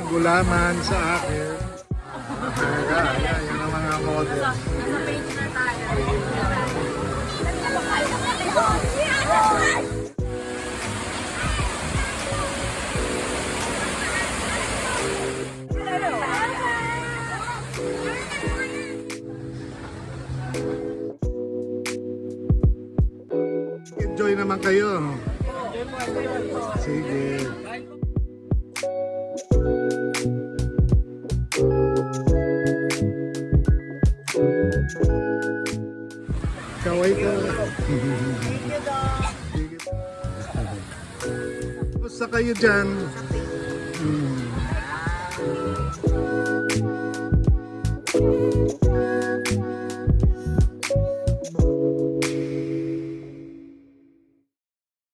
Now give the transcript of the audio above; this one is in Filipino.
gulaman sa akin. Ayan, yan ang mga model. Enjoy naman kayo. Sige. Kaway ka. Sige. Basta kayo dyan.